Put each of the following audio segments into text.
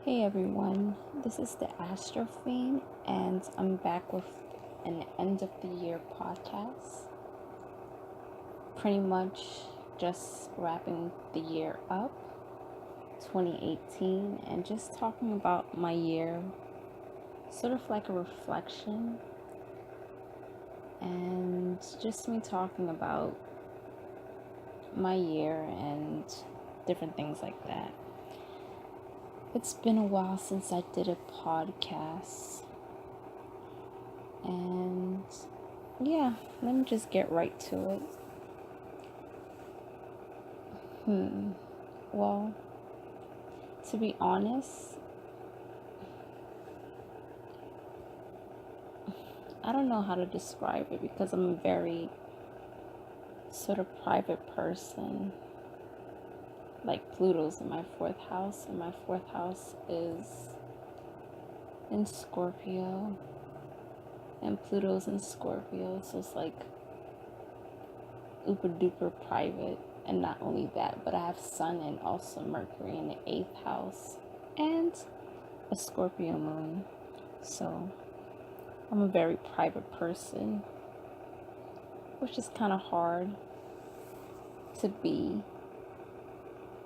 Hey everyone, this is the Astrofiend, and I'm back with an end of the year podcast. Pretty much just wrapping the year up, 2018, and just talking about my year, sort of like a reflection, and just me talking about my year and different things like that. It's been a while since I did a podcast. And yeah, let me just get right to it. Well, to be honest, I don't know how to describe it because I'm a very sort of private person. Like Pluto's in my fourth house, and my fourth house is in Scorpio, and Pluto's in Scorpio, so it's like uber duper private. And not only that, but I have Sun and also Mercury in the 8th house and a Scorpio moon. So I'm a very private person, which is kind of hard to be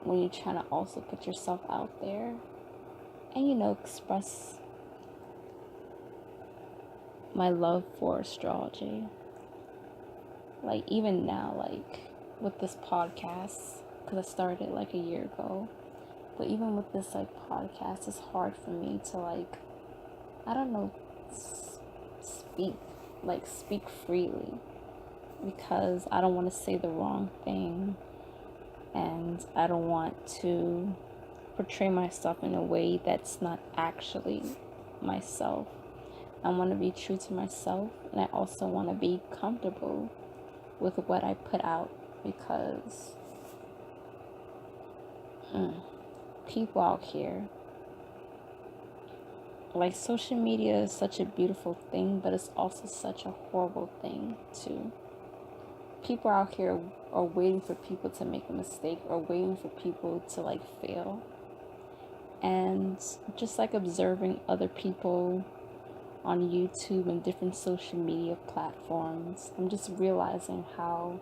when you're trying to also put yourself out there and, express my love for astrology. Like, even now, like, with this podcast, because I started like a year ago, but even with this, like, podcast, it's hard for me to, like, I don't know, speak freely because I don't want to say the wrong thing and I don't want to portray myself in a way that's not actually myself. I want to be true to myself, and I also want to be comfortable with what I put out because people out here, like, social media is such a beautiful thing, but it's also such a horrible thing too. People out here are waiting for people to make a mistake or waiting for people to, like, fail. And just like observing other people on YouTube and different social media platforms, I'm just realizing how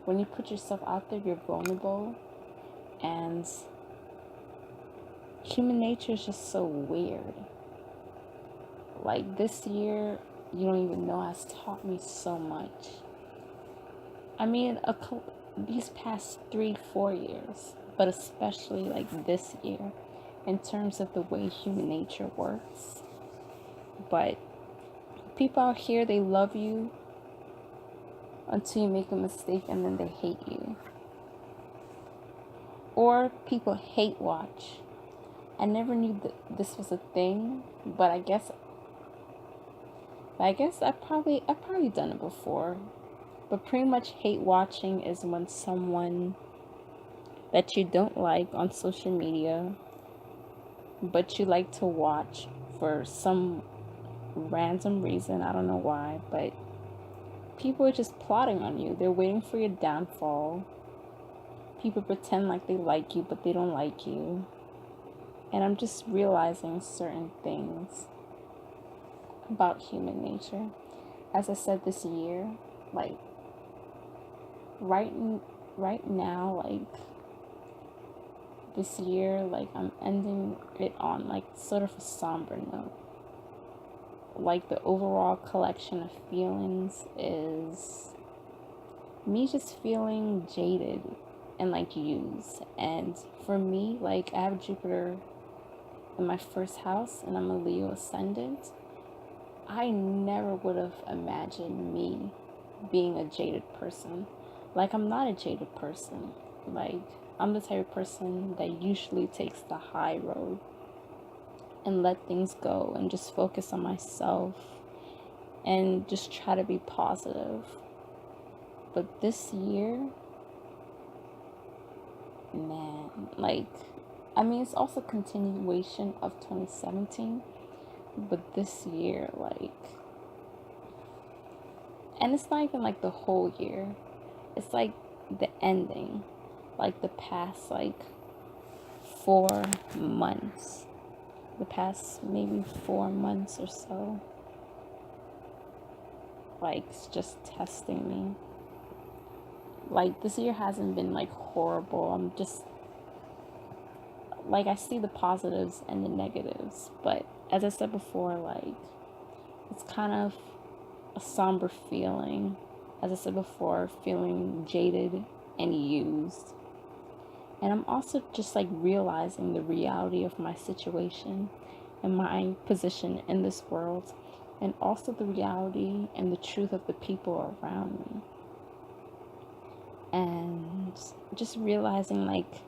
when you put yourself out there, you're vulnerable, and human nature is just so weird. Like, this year, you don't even know, has taught me so much. I mean, these past 3-4 years, but especially like this year, in terms of the way human nature works. But people out here, they love you until you make a mistake and then they hate you. Or people hate watch. I never knew that this was a thing, but I guess I've probably done it before. But pretty much hate watching is when someone that you don't like on social media, but you like to watch for some random reason. I don't know why, but people are just plotting on you. They're waiting for your downfall. People pretend like they like you, but they don't like you. And I'm just realizing certain things about human nature. As I said, this year, like, right now, like, this year, like, I'm ending it on, like, sort of a somber note. Like, the overall collection of feelings is me just feeling jaded and, like, used. And for me, like, I have Jupiter in my first house and I'm a Leo ascendant. I never would have imagined me being a jaded person. Like, I'm not a jaded person. Like, I'm the type of person that usually takes the high road and let things go and just focus on myself and just try to be positive. But this year, man, like, I mean, it's also a continuation of 2017, but this year, like, and it's not even like the whole year, it's like the ending, like the past, like, 4 months, the past maybe 4 months or so. Like, it's just testing me. Like, this year hasn't been like horrible. I'm just like, I see the positives and the negatives, but as I said before, like, it's kind of a somber feeling. As I said before, feeling jaded and used. And I'm also just like realizing the reality of my situation and my position in this world, and also the reality and the truth of the people around me. And just realizing like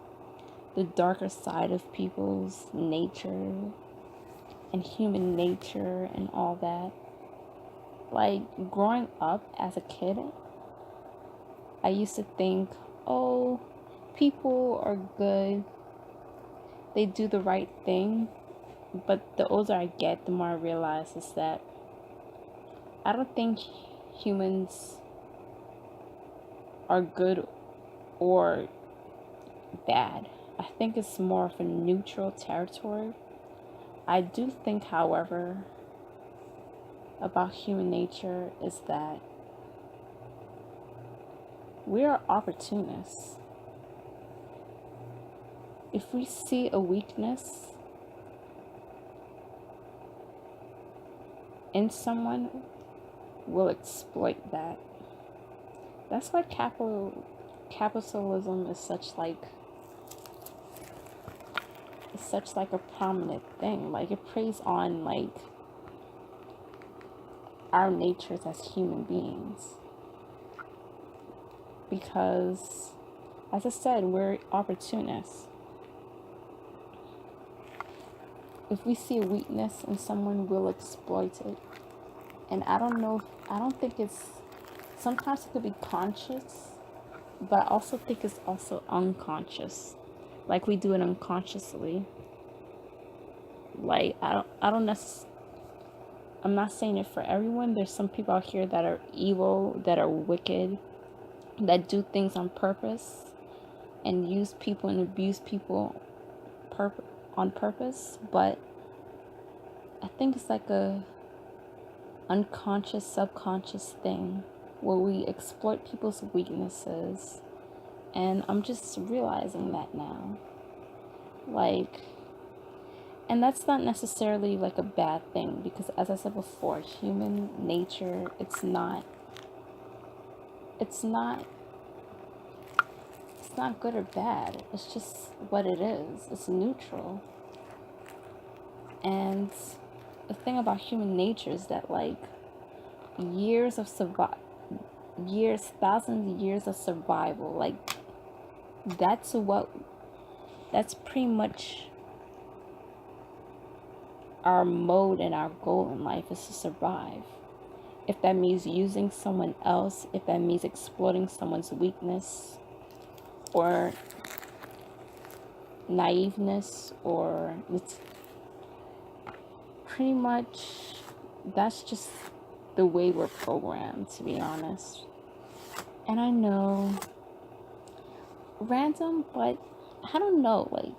the darker side of people's nature and human nature and all that. Like, growing up as a kid, I used to think, oh, people are good, they do the right thing. But the older I get, the more I realize is that I don't think humans are good or bad. I think it's more of a neutral territory. I do think, however, about human nature is that we are opportunists. If we see a weakness in someone, we'll exploit that. That's why capitalism is such like a prominent thing. Like, it preys on like our natures as human beings, because, as I said, we're opportunists. If we see a weakness in someone, we'll exploit it. And I don't think it's, sometimes it could be conscious, but I also think it's also unconscious. Like, we do it unconsciously. Like, I'm not saying it for everyone. There's some people out here that are evil, that are wicked, that do things on purpose and use people and abuse people on purpose. But I think it's like a unconscious, subconscious thing where we exploit people's weaknesses. And I'm just realizing that now. Like, and that's not necessarily like a bad thing, because as I said before, human nature, it's not good or bad. It's just what it is. It's neutral. And the thing about human nature is that, like, thousands of years of survival, like, that's pretty much our mode and our goal in life, is to survive. If that means using someone else, if that means exploiting someone's weakness or naiveness, or it's pretty much, that's just the way we're programmed, to be honest. And I know, random, but I don't know, like,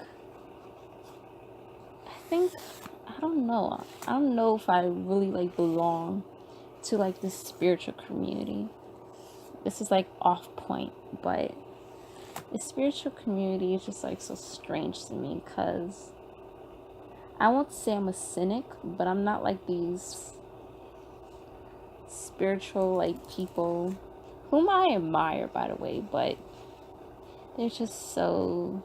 I don't know if I really like belong to like this spiritual community. This is like off point, but the spiritual community is just like so strange to me, because I won't say I'm a cynic, but I'm not like these spiritual like people, whom I admire, by the way, but they're just so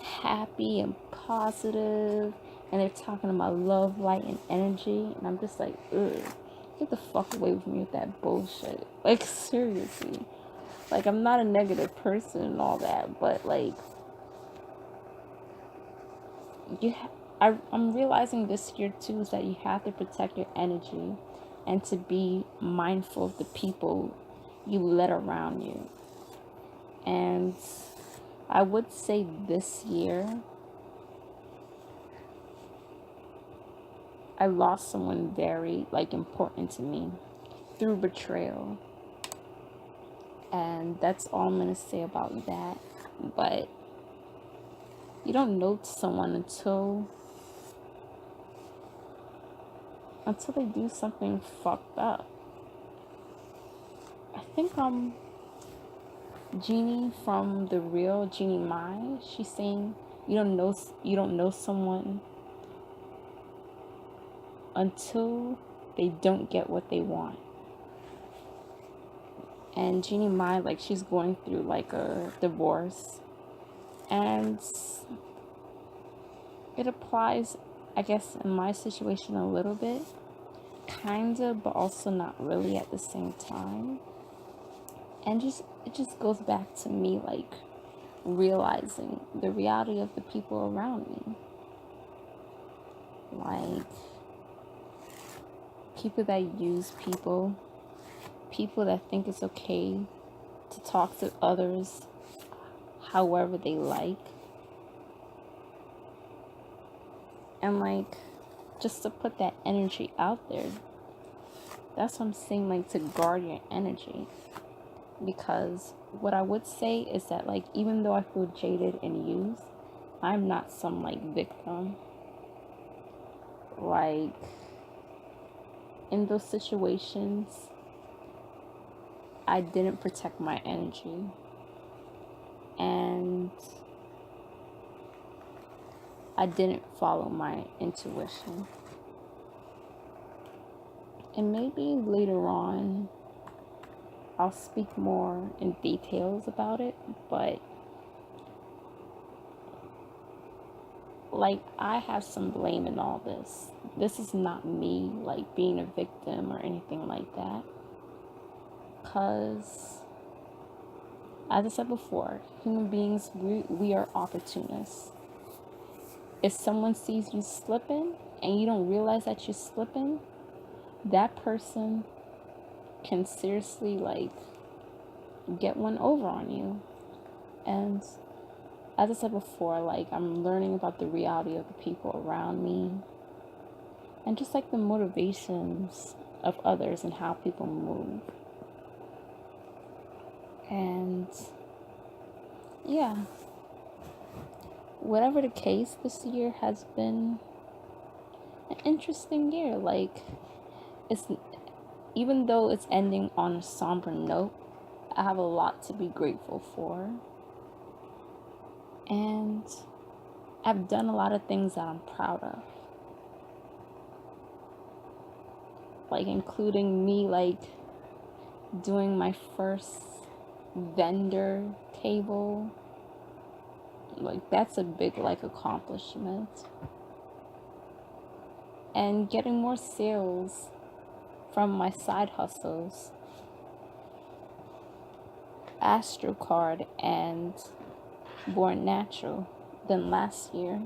happy and positive, and they're talking about love, light, and energy, and I'm just like, ugh, get the fuck away from me with that bullshit. Like, seriously. Like, I'm not a negative person and all that, but like, I'm realizing this year too, is that you have to protect your energy and to be mindful of the people you let around you. And I would say this year, I lost someone very like important to me through betrayal. And that's all I'm gonna say about that. But you don't know someone until they do something fucked up. I think Jeannie from the real Jeannie Mai, she's saying you don't know someone until they don't get what they want. And Jeannie Mai, like, she's going through like a divorce, and it applies, I guess, in my situation a little bit, kinda, but also not really at the same time. And it just goes back to me, like, realizing the reality of the people around me. Like, people that use people that think it's okay to talk to others however they like. And, like, just to put that energy out there. That's what I'm saying, like, to guard your energy. Because what I would say is that, like, even though I feel jaded and used, I'm not some, like, victim. Like, in those situations, I didn't protect my energy. And I didn't follow my intuition. And maybe later on, I'll speak more in details about it, but like, I have some blame in all this. This is not me, like, being a victim or anything like that. Because, as I said before, human beings, we are opportunists. If someone sees you slipping and you don't realize that you're slipping, that person can seriously, like, get one over on you. And as I said before, like, I'm learning about the reality of the people around me and just, like, the motivations of others and how people move. And yeah, whatever the case, this year has been an interesting year. Like, it's, even though it's ending on a somber note, I have a lot to be grateful for. And I've done a lot of things that I'm proud of. Like, including me, like, doing my first vendor table. Like, that's a big, like, accomplishment. And getting more sales from my side hustles, AstroCard and Born Natural, than last year.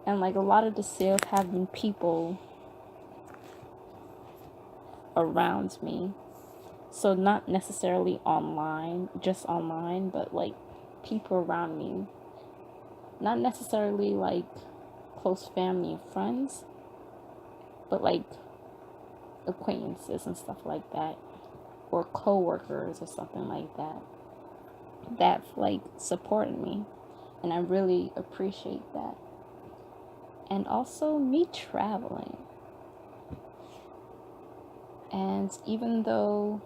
And, like, a lot of the sales have been people around me. So not necessarily online, just online, but, like, people around me. Not necessarily, like, close family and friends, but, like, acquaintances and stuff like that, or co-workers or something like that, that, like, supported me. And I really appreciate that. And also me traveling. And even though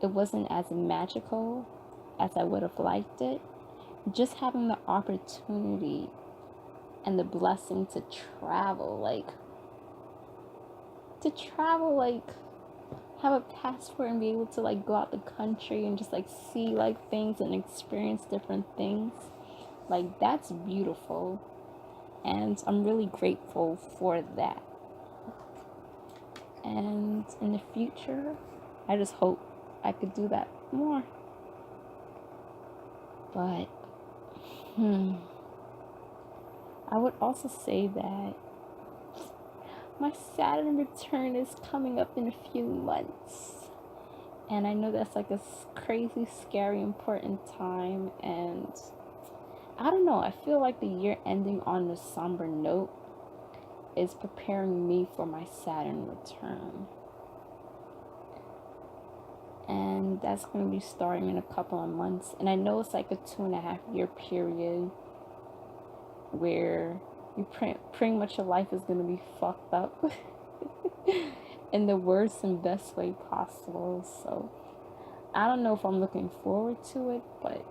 it wasn't as magical as I would have liked it, just having the opportunity and the blessing to travel, like, have a passport and be able to, like, go out the country and just, like, see, like, things and experience different things, like, that's beautiful. And I'm really grateful for that. And in the future, I just hope I could do that more. But I would also say that my Saturn return is coming up in a few months. And I know that's, like, a crazy, scary, important time. And I don't know, I feel like the year ending on a somber note is preparing me for my Saturn return. and that's going to be starting in a couple of months. And I know it's like a 2.5 year period where you pretty much your life is going to be fucked up in the worst and best way possible. So I don't know if I'm looking forward to it, but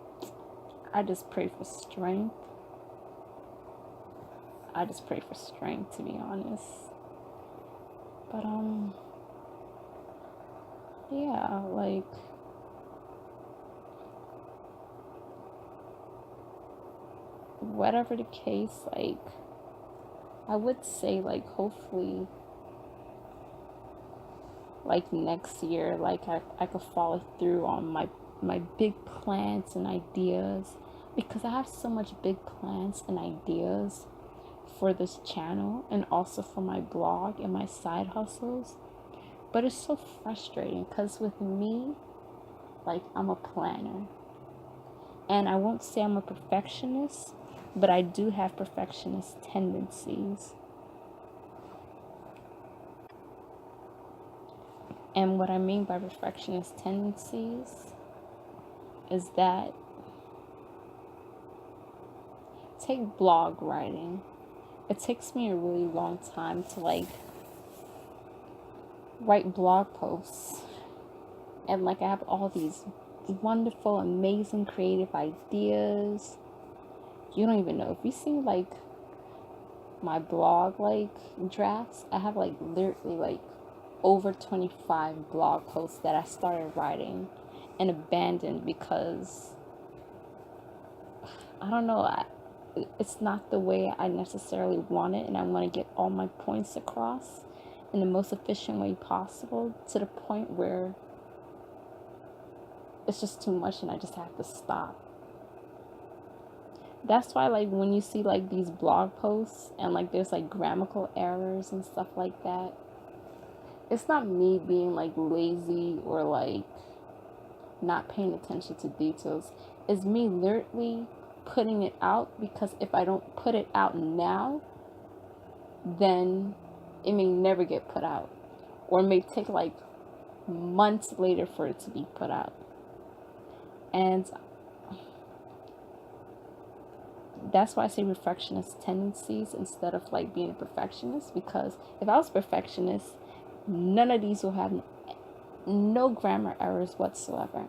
I just pray for strength. I just pray for strength, to be honest. But yeah, like, whatever the case, like, I would say, like, hopefully, like, next year, like, I could follow through on my big plans and ideas, because I have so much big plans and ideas for this channel and also for my blog and my side hustles. But it's so frustrating because with me, like, I'm a planner. And I won't say I'm a perfectionist, but I do have perfectionist tendencies. And what I mean by perfectionist tendencies is that, take blog writing. It takes me a really long time to, like, write blog posts. And, like, I have all these wonderful, amazing, creative ideas. You don't even know. If you see, like, my blog, like, drafts, I have, like, literally, like, over 25 blog posts that I started writing and abandoned because, I don't know, it's not the way I necessarily want it, and I want to get all my points across in the most efficient way possible, to the point where it's just too much and I just have to stop. That's why, like, when you see, like, these blog posts and, like, there's, like, grammatical errors and stuff like that, it's not me being, like, lazy or, like, not paying attention to details. It's me literally putting it out, because if I don't put it out now, then it may never get put out, or it may take, like, months later for it to be put out. And that's why I say perfectionist tendencies instead of, like, being a perfectionist, because if I was a perfectionist, none of these will have no grammar errors whatsoever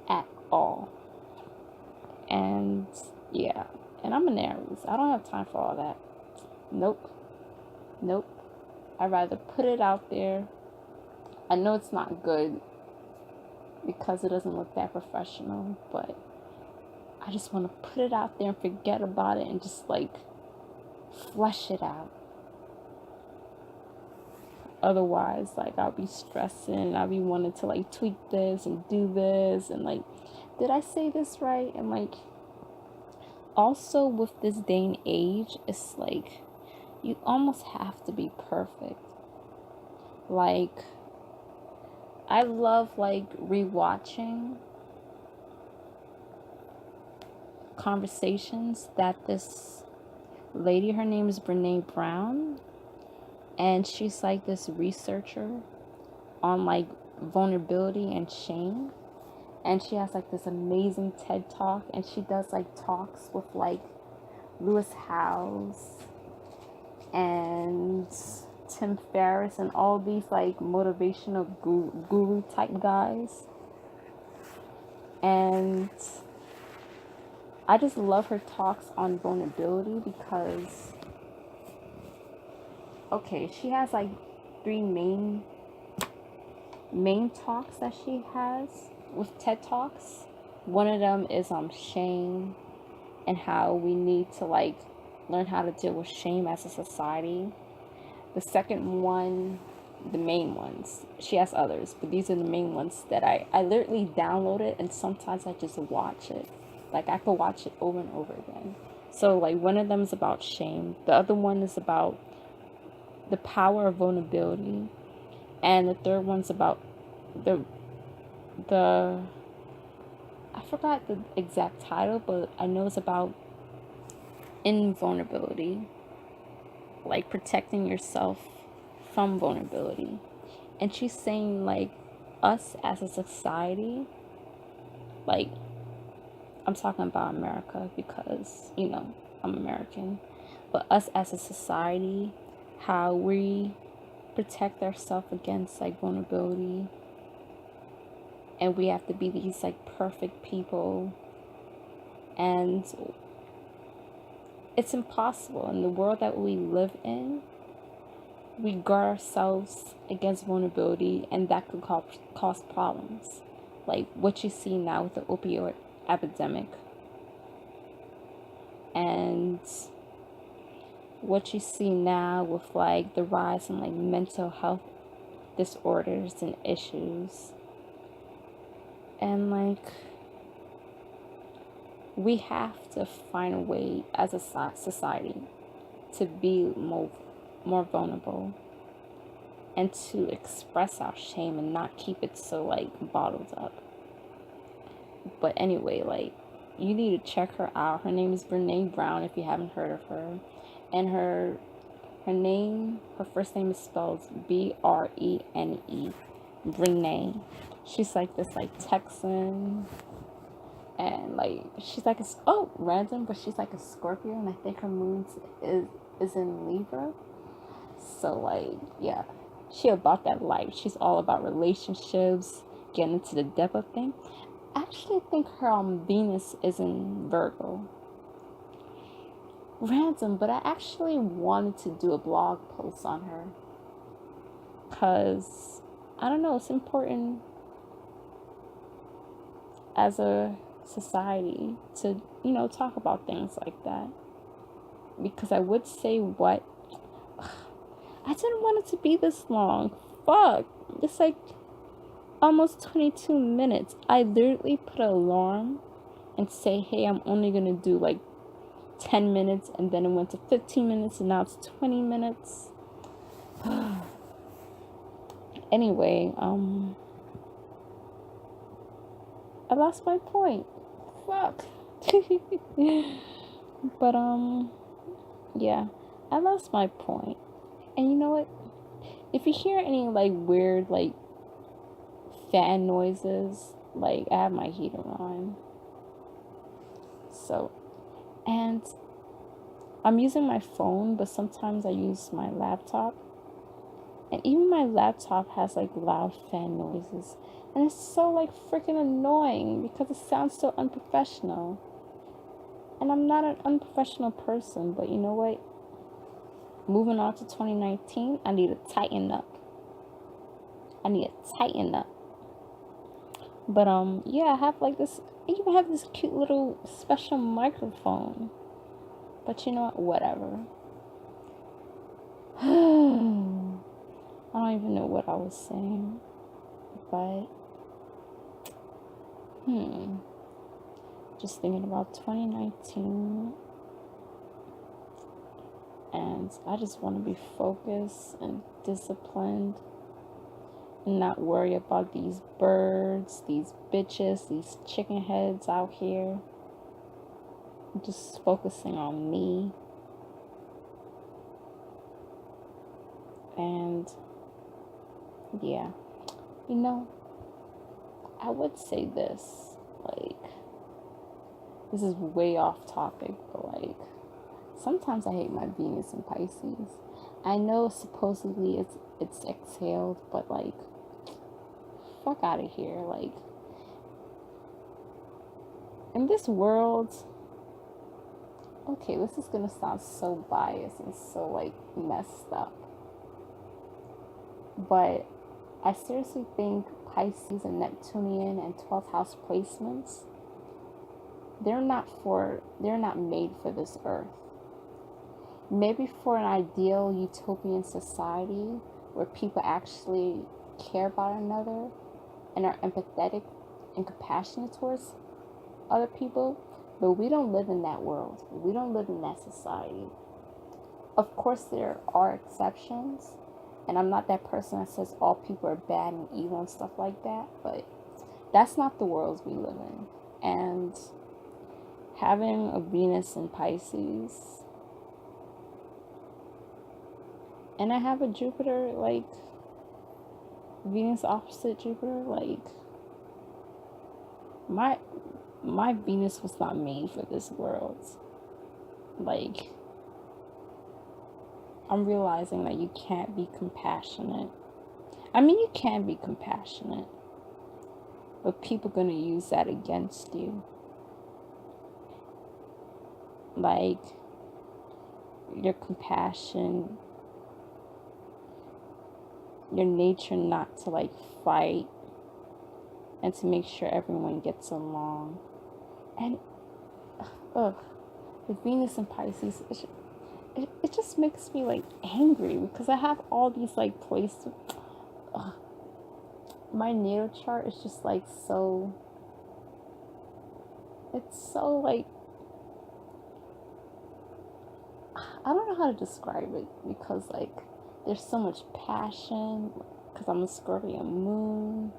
at all. And yeah, and I'm an Aries. I don't have time for all that. Nope. I'd rather put it out there. I know it's not good because it doesn't look that professional, but I just want to put it out there and forget about it and just, like, flesh it out. Otherwise, like, I'll be stressing, I'll be wanting to, like, tweak this and do this, and, like, did I say this right? And, like, also with this day and age, it's like you almost have to be perfect. Like, I love, like, rewatching conversations that this lady, her name is Brene Brown, and she's, like, this researcher on, like, vulnerability and shame. And she has, like, this amazing TED Talk, and she does, like, talks with, like, Lewis Howes and Tim Ferriss and all these, like, motivational guru type guys. And I just love her talks on vulnerability because, okay, she has, like, 3 main talks that she has with TED Talks. One of them is on shame and how we need to, like, learn how to deal with shame as a society. The second one, the main ones, she has others, but these are the main ones that I literally download it, and sometimes I just watch it. Like, I could watch it over and over again. So, like, one of them is about shame. The other one is about the power of vulnerability. And the third one's about the I forgot the exact title, but I know it's about invulnerability, like protecting yourself from vulnerability. And she's saying, like, us as a society, like, I'm talking about America because, I'm American, but us as a society, how we protect ourselves against like vulnerability, and we have to be these like perfect people, and it's impossible in the world that we live in. We guard ourselves against vulnerability, and that could cause problems, like what you see now with the opioid epidemic, and what you see now with like the rise in like mental health disorders and issues. And like, we have to find a way as a society to be more vulnerable, and to express our shame and not keep it so like bottled up. But anyway, like, you need to check her out. Her name is Brene Brown, if you haven't heard of her. And her first name is spelled Brene. Brene. She's like this like Texan, and like she's like random, but she's like a Scorpio, and I think her moon is in Libra. So like, yeah, she about that life. She's all about relationships, getting into the depth of things. I actually think her Venus is in Virgo. Random, but I actually wanted to do a blog post on her, because I don't know, it's important as a society to, talk about things like that. Because I would say what I didn't want it to be this long. Fuck. It's like almost 22 minutes. I literally put an alarm and say, hey, I'm only gonna do like 10 minutes, and then it went to 15 minutes, and now it's 20 minutes. Anyway, I lost my point. Fuck. But yeah, I lost my point. And you know what? If you hear any like weird like fan noises, like, I have my heater on. So, and I'm using my phone, but sometimes I use my laptop. And even my laptop has like loud fan noises. And it's so like freaking annoying because it sounds so unprofessional. And I'm not an unprofessional person, but you know what? Moving on to 2019, I need to tighten up. But yeah, I have like this, I even have this cute little special microphone. But you know what? Whatever. I don't even know what I was saying. But just thinking about 2019, and I just want to be focused and disciplined and not worry about these birds, these bitches, these chicken heads out here. I'm just focusing on me. And yeah, I would say this, like, this is way off topic, but like, sometimes I hate my Venus in Pisces. I know supposedly it's exhaled, but like, fuck out of here. Like, in this world, okay, this is gonna sound so biased and so like messed up, but I seriously think Pisces and Neptunian and 12th house placements, they're not made for this earth. Maybe for an ideal utopian society where people actually care about another and are empathetic and compassionate towards other people, but we don't live in that world. We don't live in that society. Of course, there are exceptions, and I'm not that person that says all people are bad and evil and stuff like that, but that's not the world we live in. And having a Venus in Pisces, and I have a Jupiter, like, Venus opposite Jupiter, like my my Venus was not made for this world. Like, I'm realizing that you can't be compassionate. I mean, you can be compassionate, but people are gonna use that against you. Like, your compassion, your nature not to like fight and to make sure everyone gets along. And ugh, with Venus and Pisces, it just makes me like angry because I have all these like places. My natal chart is just like so, it's so like, I don't know how to describe it because like there's so much passion because I'm a Scorpio moon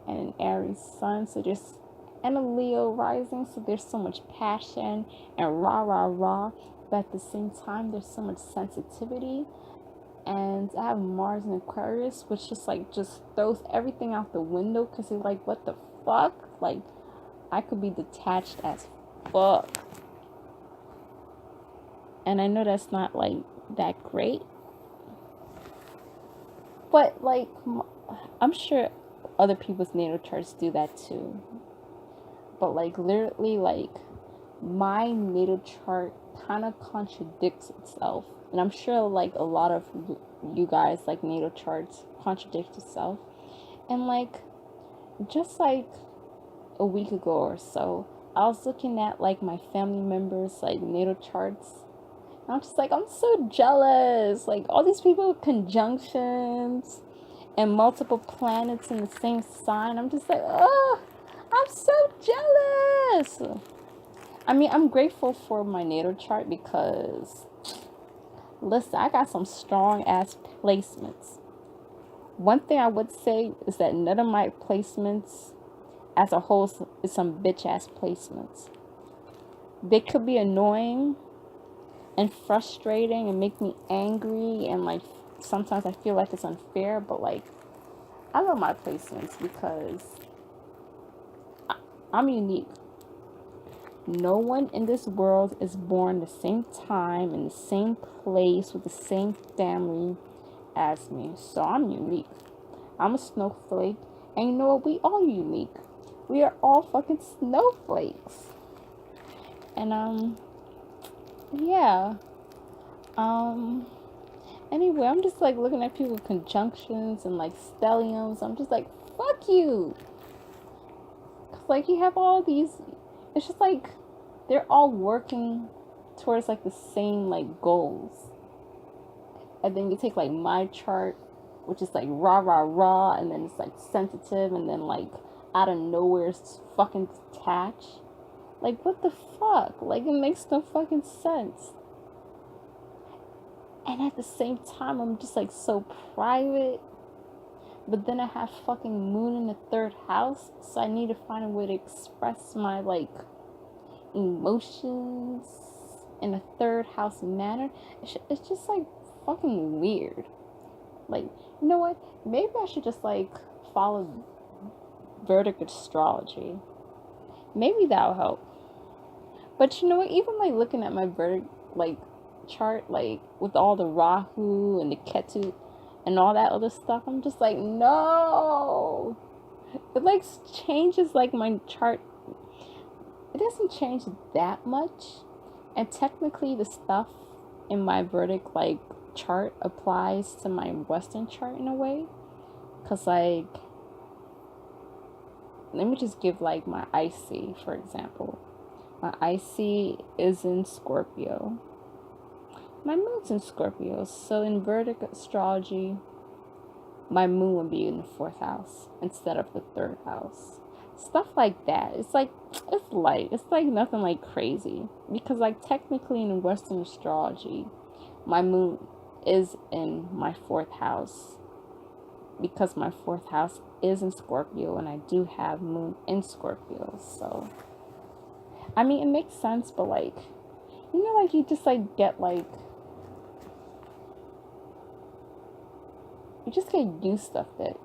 and an Aries sun, so there's, and a Leo rising, so there's so much passion and rah rah rah, but at the same time there's so much sensitivity. And I have Mars in Aquarius, which just like just throws everything out the window because you're like, what the fuck? Like, I could be detached as fuck. And I know that's not like that great, but like, I'm sure other people's natal charts do that too. But like, literally, like, my natal chart kind of contradicts itself. And I'm sure like a lot of you guys like natal charts contradict itself. And like, just like a week ago or so, I was looking at like my family members like natal charts. And I'm just like, I'm so jealous. Like, all these people with conjunctions and multiple planets in the same sign. I'm just like, oh, I'm so jealous. I mean, I'm grateful for my natal chart because, listen, I got some strong ass placements. One thing I would say is that none of my placements as a whole is some bitch ass placements. They could be annoying and frustrating and make me angry, and like sometimes I feel like it's unfair, but like, I love my placements because I'm unique. No one in this world is born the same time in the same place with the same family as me. So I'm unique. I'm a snowflake. And you know what? We all unique. We are all fucking snowflakes. And yeah. Anyway, I'm just like looking at people with conjunctions and like stelliums. I'm just like, fuck you. Cause like, you have all these, it's just like they're all working towards like the same like goals. And then you take like my chart, which is like rah rah rah, and then it's like sensitive, and then like out of nowhere it's fucking detached. Like, what the fuck? Like, it makes no fucking sense. And at the same time, I'm just like so private. But then I have fucking moon in the third house, so I need to find a way to express my like emotions in a third house manner. It's just like fucking weird. Like, you know what? Maybe I should just like follow Vedic astrology. Maybe that'll help. But you know what? Even like looking at my Vedic like chart, like with all the Rahu and the Ketu and all that other stuff, I'm just like, no. It like changes like my chart. It doesn't change that much, and technically the stuff in my Vedic like chart applies to my Western chart in a way, because like, let me just give like my IC for example. My IC is in Scorpio. My moon's in Scorpio, so in Vedic astrology, my moon would be in the 4th house instead of the 3rd house. Stuff like that. It's like, it's light. It's like nothing like crazy. Because like technically in Western astrology, my moon is in my 4th house. Because my 4th house is in Scorpio and I do have moon in Scorpio. So, I mean, it makes sense, but like, you know, like you just like get like, you just get used to it.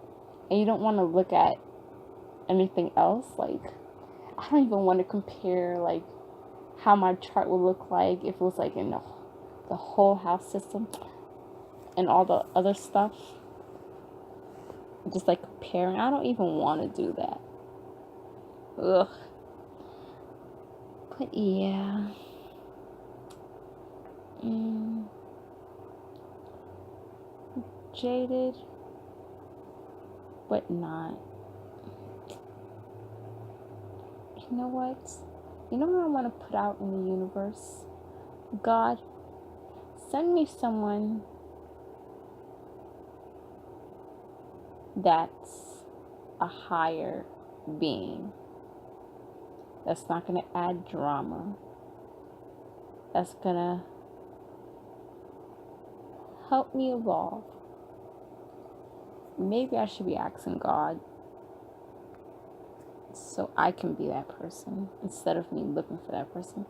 and you don't want to look at anything else. Like, I don't even want to compare, like, how my chart would look like if it was, like, in the whole house system and all the other stuff. Just, like, comparing. I don't even want to do that. Ugh. But, yeah. Jaded, but not. You know what? You know what I want to put out in the universe? God, send me someone that's a higher being. That's not going to add drama. That's going to help me evolve. Maybe I should be asking God so I can be that person instead of me looking for that person.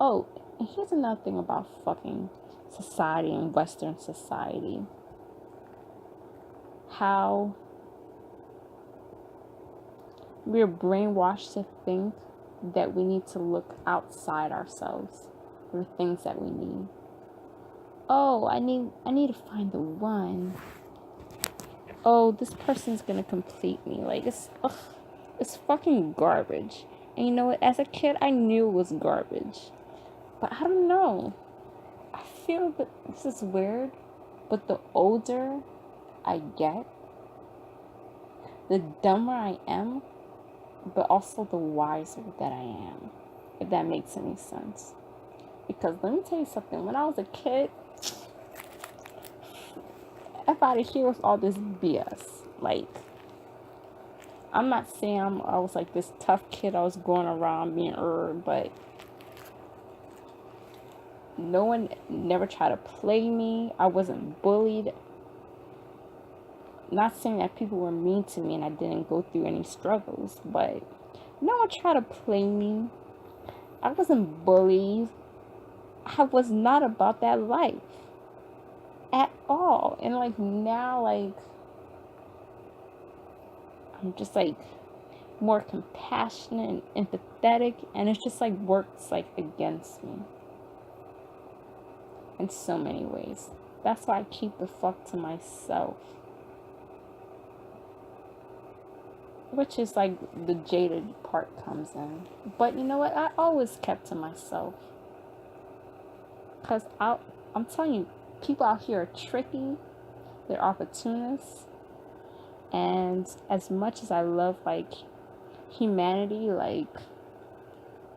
Oh, and here's another thing about fucking society and Western society. How we're brainwashed to think that we need to look outside ourselves for the things that we need. Oh, I need to find the one. Oh, this person's gonna complete me. Like, it's fucking garbage. And you know what? As a kid, I knew it was garbage. But I don't know. I feel that this is weird. But the older I get, the dumber I am, but also the wiser that I am. If that makes any sense. Because let me tell you something. When I was a kid, F out of here with all this BS. Like, I'm not saying I was like this tough kid. I was going around being but no one never tried to play me. I wasn't bullied. Not saying that people were mean to me and I didn't go through any struggles, but no one tried to play me. I wasn't bullied. I was not about that life at all. And like now, like, I'm just like more compassionate and empathetic, and it's just like works like against me in so many ways. That's why I keep the fuck to myself, which is like the jaded part comes in. But you know what? I always kept to myself, because I'm telling you, people out here are tricky, they're opportunists, and as much as I love like humanity, like,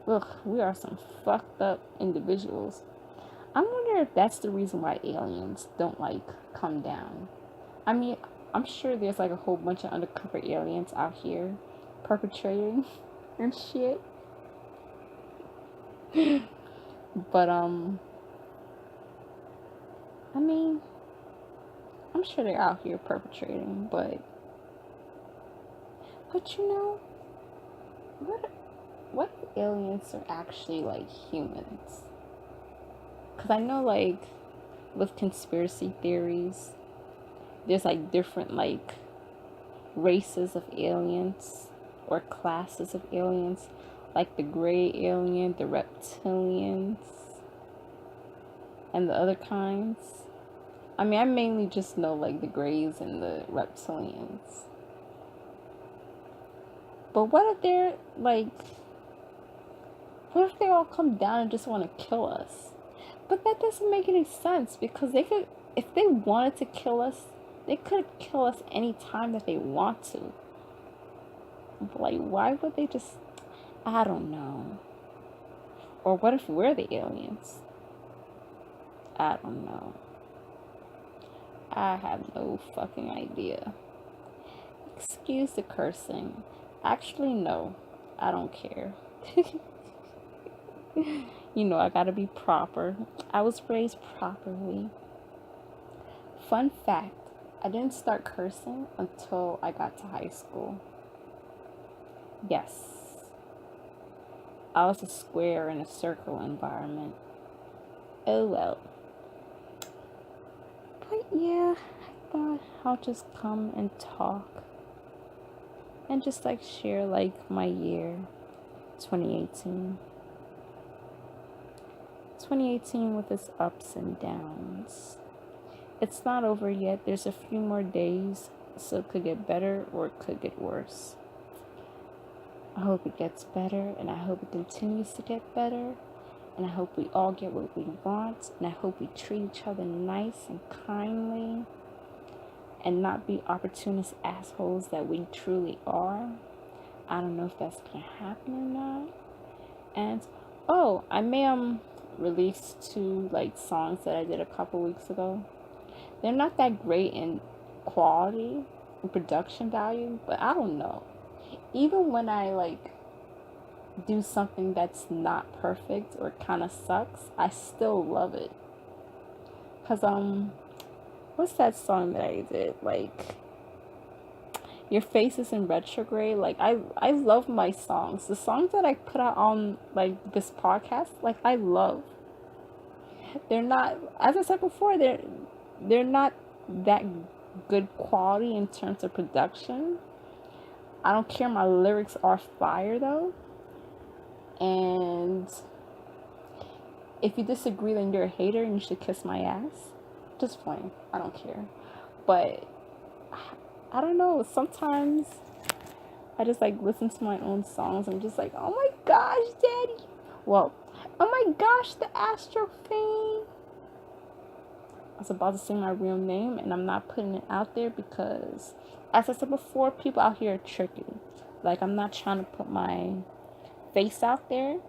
ugh, we are some fucked up individuals. I wonder if that's the reason why aliens don't like come down. I mean, I'm sure there's like a whole bunch of undercover aliens out here perpetrating and shit. But I mean, I'm sure they're out here perpetrating, but you know, what if aliens are actually like humans? Because I know, like, with conspiracy theories, there's like different like races of aliens or classes of aliens, like the gray alien, the reptilians, and the other kinds. I mean, I mainly just know like the grays and the reptilians. But what if they're like, what if they all come down and just want to kill us? But that doesn't make any sense, because they could, if they wanted to kill us, they could kill us any time that they want to. But like, why would they just, I don't know. Or what if we're the aliens? I don't know. I have no fucking idea. Excuse the cursing. Actually, no. I don't care. You know, I gotta be proper. I was raised properly. Fun fact, I didn't start cursing until I got to high school. Yes. I was a square in a circle environment. Oh well. But yeah, I thought I'll just come and talk and just like share like my year 2018. 2018 with its ups and downs. It's not over yet. There's a few more days, so it could get better or it could get worse. I hope it gets better, and I hope it continues to get better, and I hope we all get what we want, and I hope we treat each other nice and kindly and not be opportunist assholes that we truly are. I don't know if that's gonna happen or not. And I may release 2 like songs that I did a couple weeks ago. They're not that great in quality and production value, but I don't know. Even when I like do something that's not perfect or kind of sucks, I still love it. Cause what's that song that I did? Like, Your Face is in Retrograde. Like, I love my songs. The songs that I put out on like this podcast, like I love. They're not, as I said before, they're not that good quality in terms of production. I don't care. My lyrics are fire though. And if you disagree, then you're a hater and you should kiss my ass. Just plain. I don't care. But I don't know. Sometimes I just like listen to my own songs. I'm just like, oh my gosh, daddy. Well, oh my gosh, the Astrofiend. I was about to say my real name and I'm not putting it out there because, as I said before, people out here are tricky. Like, I'm not trying to put my face out there.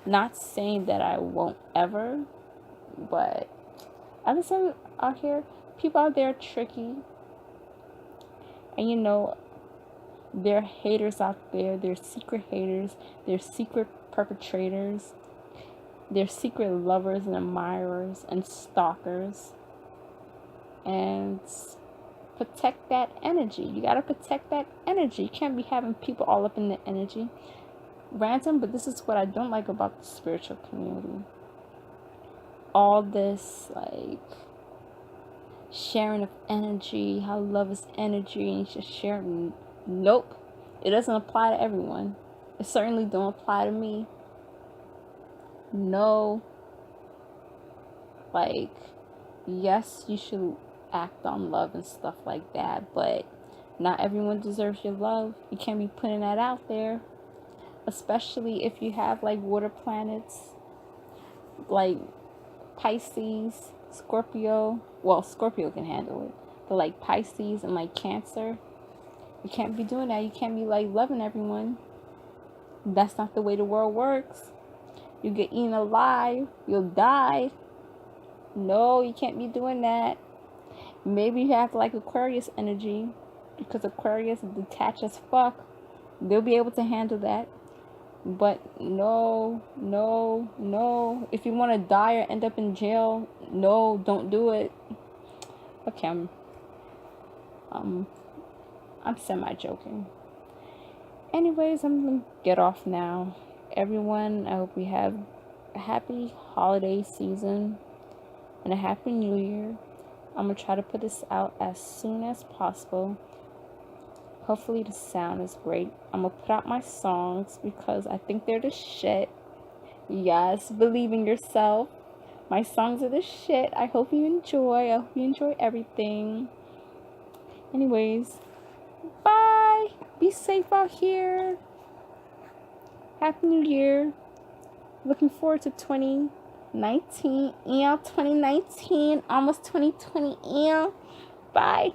Not saying that I won't ever, but as I said out here, people out there are tricky. And you know, there are haters out there. There's secret haters. There's secret perpetrators. There's secret lovers and admirers and stalkers. And protect that energy. You gotta protect that energy. You can't be having people all up in the energy. Random, but this is what I don't like about the spiritual community. All this like sharing of energy, how love is energy and you should share. Nope, it doesn't apply to everyone. It certainly don't apply to me. No. Like, yes, you should act on love and stuff like that, but not everyone deserves your love. You can't be putting that out there, especially if you have like water planets like Pisces, Scorpio. Well, Scorpio can handle it, but like Pisces and like Cancer, you can't be doing that. You can't be like loving everyone. That's not the way the world works. You get eaten alive, you'll die. No, you can't be doing that. Maybe you have like Aquarius energy, because Aquarius is detached as fuck. They'll be able to handle that. But no. If you want to die or end up in jail, no, don't do it. Okay, I'm semi-joking. Anyways, I'm gonna get off now. Everyone, I hope we have a happy holiday season and a happy new year. I'm gonna try to put this out as soon as possible. Hopefully the sound is great. I'm gonna put out my songs because I think they're the shit. Yes, believe in yourself. My songs are the shit. I hope you enjoy. I hope you enjoy everything. Anyways, bye. Be safe out here. Happy New Year. Looking forward to 2019. 2019. Almost 2020. Bye.